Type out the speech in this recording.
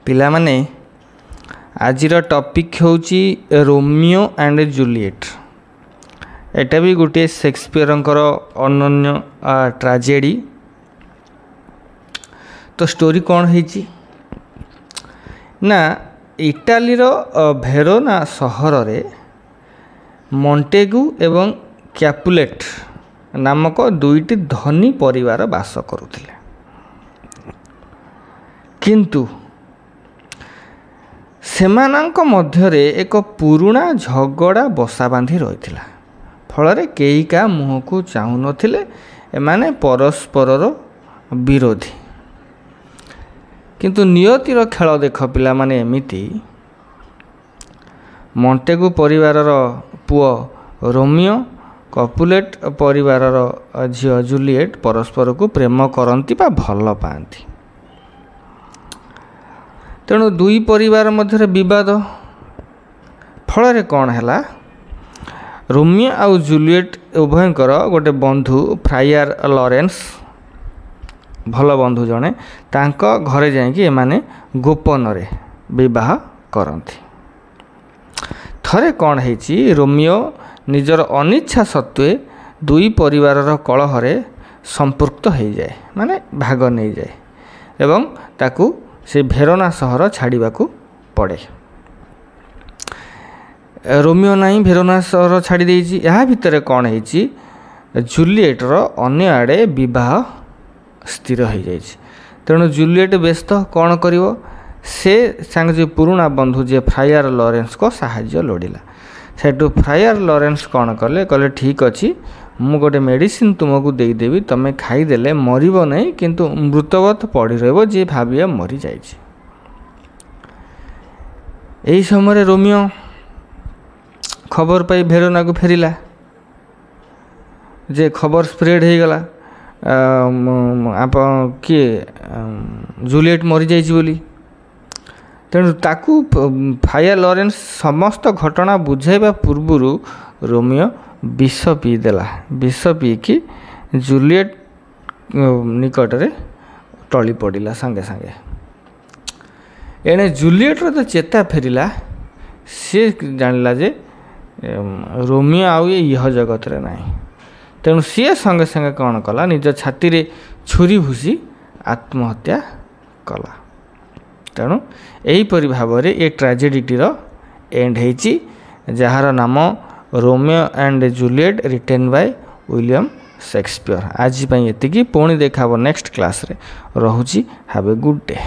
पिला माने आजिर टॉपिक होची रोमियो एंड जूलिएट। एटा भी गोटे शेक्सपियरंकर अनन्य ट्राजेडी। तो स्टोरी कौन है ना, इटाली भेरोना सहर रे मॉन्टेगू एवं कैपुलेट नामक दुईटी धनी परिवार बास करुथिले, किंतु सेमानंक मध्यरे एक पुराणा झगड़ा बसा बांधी रही। फल केही का मुह को चाहू नथिले, एमाने परस्परर विरोधी। किंतु नियतिर खेल देख पिला माने एमिति, मॉन्टेगू परिवारर पुओ रोमियो कैपुलेट परिवारर झियो जूलिएट परस्पर को प्रेम करती बा भल पाती। तेणु दुई परिवार मध्य विवाद फल कौन है, रोमियो आउ जूलिएट उभयंकर गोटे बंधु फ्रायर लॉरेंस भल बंधु जड़े तांको घरे जाइए एमाने गोपन रे विवाह करती। थरे कौन है, रोमियो निजर अनिच्छा सत्वे दुई परिवारर कलहरे संपृक्त हो जाए, माने भाग नहीं जाए एवं ताकू से भेरोना सहर छाड़वा को पड़े। रोमियो नहीं भेरोना सहर छाड़ी देछि। या भितर कौन है, जूलिएटर अन्य आड़े विवाह स्थिर हो जाए। तेणु जूलिएट व्यस्त कौन करिवो, से सांग जो पुराणा बंधु जे फ्रायर लॉरेंस को साहाय्य लोड़िला। सेठू फ्रायर लॉरेंस कौन कले, कहले ठीक अच्छी मु गोटे मेडिसिन तुमको देदेवी, तुम खाईदेले मरब नहीं, किंतु मृतवत पड़ी रही जी भाविया मरी जाए। यही समय रोमियो खबर पाई भेरोना को फेरिला, जे खबर स्प्रेड हो गला आप किए जूलिएट मरी जाइए बोली। तेणु ताकू फ्रायर लॉरेंस समस्त घटना बुझाइबा पूर्व रोमियो विष पीदेला। विष पीकी जूलिएट निकट में टली पड़ा सांगे सांगे। एणे जूलिएटर तो चेता फेरिला, सी जानिला जे रोमियो आउ यह जगत रे नहीं। तेणु सी संगे संगे कौन कला, निज छाती रे छुरी भूसी आत्महत्या कला। तेणु यहीपरि भाव में ये ट्राजेडीटीर एंड होइछि, जार नाम Romeo and Juliet written by William Shakespeare. आज एतिकी, पुणी देखा नेक्स्ट क्लास रे। रहुछि, हैव ए गुड डे।